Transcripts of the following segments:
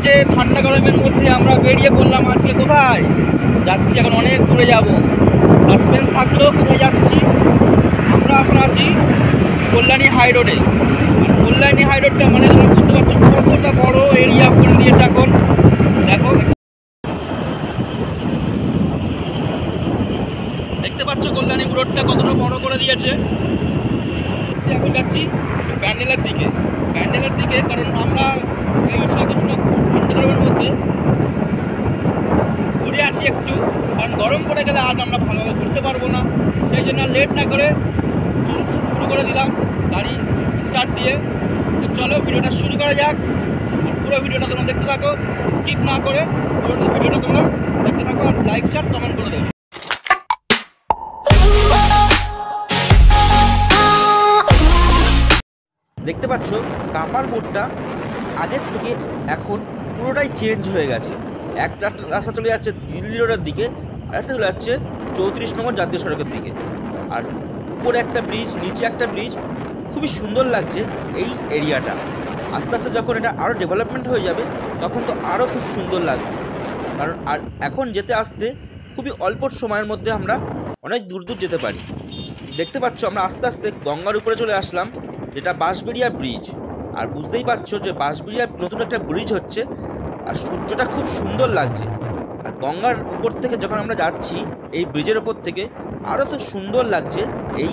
যে ঠান্ডা গরমের মধ্যে আমরা বেরিয়ে পড়লাম আজকে কোথায় যাচ্ছি, এখন অনেক দূরে যাব, সাসপেন্স থাকলেও কোথায় যাচ্ছি। আমরা এখন আছি কল্যাণী হাই রোডে। কল্যাণী হাই রোডটা মানে তোমরা বুঝতে পারছো কতটা বড় এরিয়া করে দিয়েছে। এখন দেখো, দেখতে পাচ্ছ কল্যাণী রোডটা কতটা বড় করে দিয়েছে। এখন যাচ্ছি প্যান্ডেলের দিকে, কারণ আমরা এই ঠান্ডার মধ্যে ঘুরে আসি একটু, কারণ গরম পড়ে গেলে আজ আমরা ভালোভাবে ঘুরতে পারবো না। সেই জন্য লেট না করে শুরু করে দিলাম গাড়ি স্টার্ট দিয়ে। তো চলো ভিডিওটা শুরু করা যাক। পুরো ভিডিওটা তোমরা দেখতে থাকো, স্কিপ না করে পুরো ভিডিওটা তোমরা দেখতে থাকো, আর লাইক শেয়ার কমেন্ট করে দেবে। দেখতে পাচ্ছ কাপার মোড়টা আগের থেকে এখন পুরোটাই চেঞ্জ হয়ে গেছে। একটা রাস্তা চলে যাচ্ছে দিল্লি রোডের দিকে, আর একটা চলে যাচ্ছে 34 নম্বর জাতীয় সড়কের দিকে। আর উপরে একটা ব্রিজ, নিচে একটা ব্রিজ, খুবই সুন্দর লাগছে এই এরিয়াটা। আস্তে আস্তে যখন এটা আরও ডেভেলপমেন্ট হয়ে যাবে তখন তো আরও খুব সুন্দর লাগবে। কারণ আর এখন যেতে আসতে খুবই অল্প সময়ের মধ্যে আমরা অনেক দূর দূর যেতে পারি। দেখতে পাচ্ছ আমরা আস্তে আস্তে গঙ্গার উপরে চলে আসলাম, যেটা বাঁশবেড়িয়া ব্রিজ। আর বুঝতেই পারছো যে বাঁশবেড়িয়া নতুন একটা ব্রিজ হচ্ছে, আর সূর্যটা খুব সুন্দর লাগছে। আর গঙ্গার উপর থেকে যখন আমরা যাচ্ছি এই ব্রিজের উপর থেকে, আরও তো সুন্দর লাগছে এই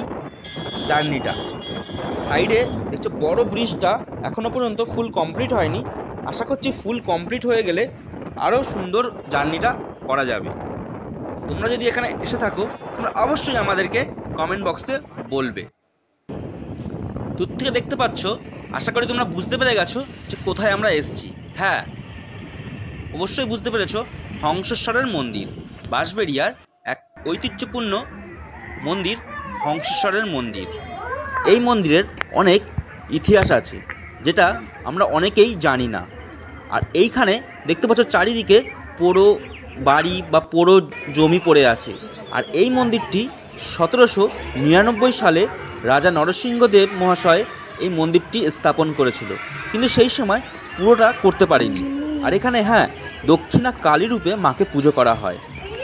জার্নিটা। সাইডে দেখছো বড় ব্রিজটা এখনও পর্যন্ত ফুল কমপ্লিট হয়নি, আশা করছি ফুল কমপ্লিট হয়ে গেলে আরও সুন্দর জার্নিটা করা যাবে। তোমরা যদি এখানে এসে থাকো তোমরা অবশ্যই আমাদেরকে কমেন্ট বক্সে বলবে। দূর থেকে দেখতে পাচ্ছ, আশা করি তোমরা বুঝতে পেরে গেছো যে কোথায় আমরা এসেছি। হ্যাঁ, অবশ্যই বুঝতে পেরেছো, হংসেশ্বরের মন্দির, বাঁশবেড়িয়ার এক ঐতিহ্যপূর্ণ মন্দির হংসেশ্বরের মন্দির। এই মন্দিরের অনেক ইতিহাস আছে যেটা আমরা অনেকেই জানি না। আর এইখানে দেখতে পাচ্ছ চারিদিকে পোড়ো বাড়ি বা পোড়ো জমি পড়ে আছে। আর এই মন্দিরটি 1799 সালে রাজা নরসিংহদেব মহাশয় এই মন্দিরটি স্থাপন করেছিল, কিন্তু সেই সময় পুরোটা করতে পারেনি। আর এখানে হ্যাঁ, দক্ষিণা কালী রূপে মাকে পুজো করা হয়।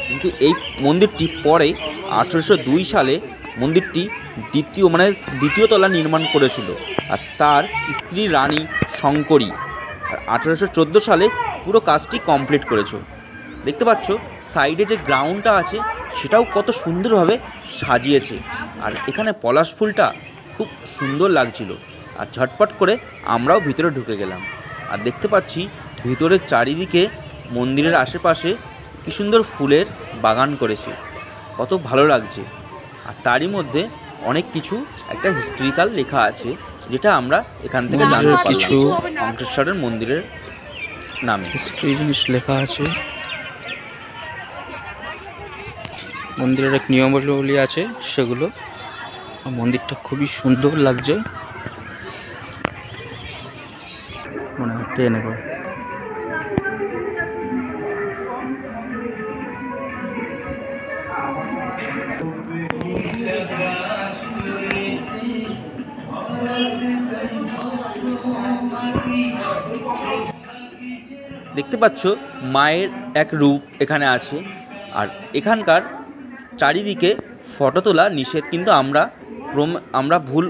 কিন্তু এই মন্দিরটি পরে 1802 সালে মন্দিরটি দ্বিতীয় তলা নির্মাণ করেছিল, আর তার স্ত্রী রানী শঙ্করী। আর 1814 সালে পুরো কাজটি কমপ্লিট করেছে। দেখতে পাচ্ছ সাইডে যে গ্রাউন্ডটা আছে সেটাও কত সুন্দরভাবে সাজিয়েছে। আর এখানে পলাশ ফুলটা খুব সুন্দর লাগছিল। আর ঝটপট করে আমরাও ভিতরে ঢুকে গেলাম। আর দেখতে পাচ্ছি ভিতরের চারিদিকে মন্দিরের আশেপাশে কি সুন্দর ফুলের বাগান করেছে, কত ভালো লাগছে। আর তারই মধ্যে অনেক কিছু একটা হিস্ট্রিক্যাল লেখা আছে, যেটা আমরা এখান থেকে জানতে পারলাম। হংসেশ্বরের মন্দিরের নামে হিস্ট্রি জিনিস লেখা আছে, মন্দিরের এক নিয়মাবলী আছে সেগুলো। মন্দিরটা খুবই সুন্দর লাগছে, মনে হয় ট্রেনে করে। দেখতে পাচ্ছ মায়ের এক রূপ এখানে আছে। আর এখানকার চারিদিকে ফটো তোলা নিষেধ, কিন্তু আমরা ভুল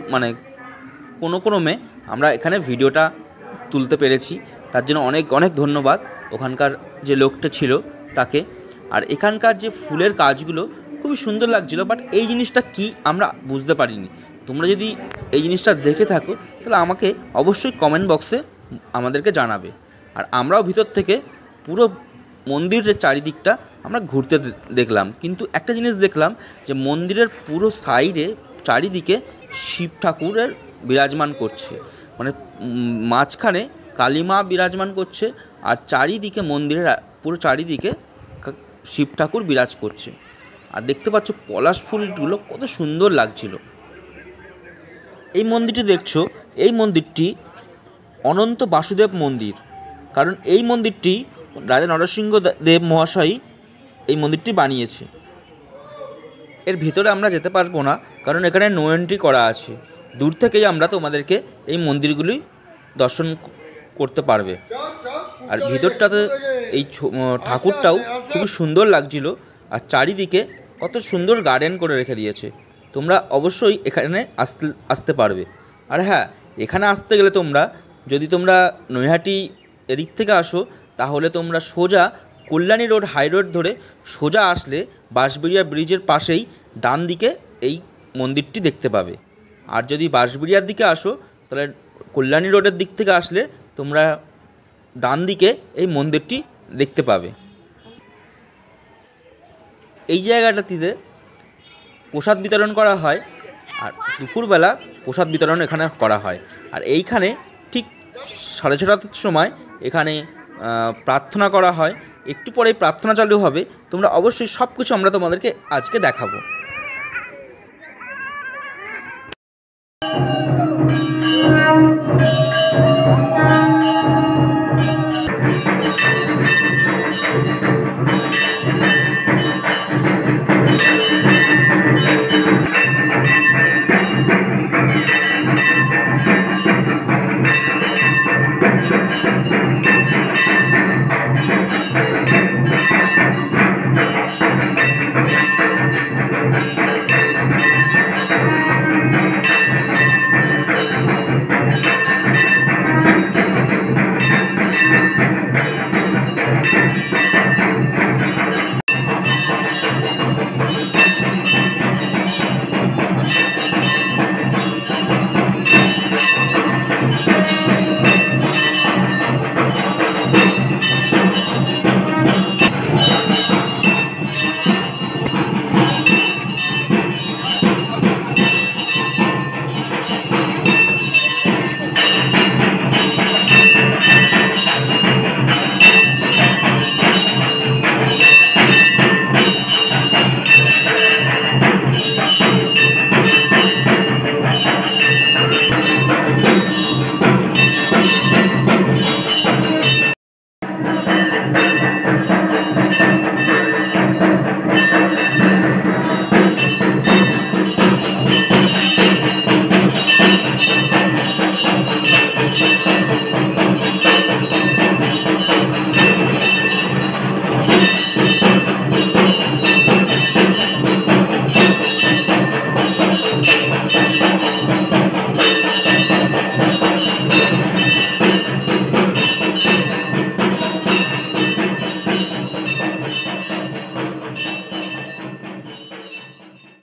কোনো ক্রমে আমরা এখানে ভিডিওটা তুলতে পেরেছি। তার জন্য অনেক অনেক ধন্যবাদ ওখানকার যে লোকটা ছিল তাকে। আর এখানকার যে ফুলের কাজগুলো খুবই সুন্দর লাগছিল, বাট এই জিনিসটা কি আমরা বুঝতে পারিনি। তোমরা যদি এই জিনিসটা দেখে থাকো তাহলে আমাকে অবশ্যই কমেন্ট বক্সে আমাদেরকে জানাবে। আর আমরাও ভিতর থেকে পুরো মন্দিরের চারিদিকটা আমরা ঘুরতে দেখলাম, কিন্তু একটা জিনিস দেখলাম যে মন্দিরের পুরো সাইডে চারিদিকে শিব ঠাকুরের বিরাজমান করছে, মাঝখানে কালী মা বিরাজমান করছে, আর চারিদিকে মন্দিরের পুরো চারিদিকে শিব ঠাকুর বিরাজ করছে। আর দেখতে পাচ্ছ পলাশ ফুলগুলো কত সুন্দর লাগছিল। এই মন্দিরটি দেখছো, এই মন্দিরটি অনন্ত বাসুদেব মন্দির, কারণ এই মন্দিরটি রাজা নরসিংহদেব মহাশয় এই মন্দিরটি বানিয়েছে। এর ভিতরে আমরা যেতে পারবো না, কারণ এখানে নো এন্ট্রি করা আছে। দূর থেকেই আমরা তোমাদেরকে এই মন্দিরগুলি দর্শন করতে পারবে। আর ভিতরটাতে এই ঠাকুরটাও খুবই সুন্দর লাগছিল। আর চারিদিকে কত সুন্দর গার্ডেন করে রেখে দিয়েছে। তোমরা অবশ্যই এখানে আসতে পারবে। আর হ্যাঁ, এখানে আসতে গেলে যদি তোমরা নৈহাটি এদিক থেকে আসো, তাহলে তোমরা সোজা কল্যাণী রোড হাই রোড ধরে সোজা আসলে বাঁশবেড়িয়া ব্রিজের পাশেই ডান দিকে এই মন্দিরটি দেখতে পাবে। আর যদি বাঁশবেড়িয়ার দিকে আসো, তাহলে কল্যাণী রোডের দিক থেকে আসলে তোমরা ডান দিকে এই মন্দিরটি দেখতে পাবে। এই জায়গাটাতে প্রসাদ বিতরণ করা হয়, আর দুপুরবেলা প্রসাদ বিতরণ এখানে করা হয়। আর এইখানে ঠিক 6:30টার সময় এখানে প্রার্থনা করা হয়। একটু পরে প্রার্থনা চালু হবে। তোমরা অবশ্যই সব কিছু আমরা তোমাদেরকে আজকে দেখাবো।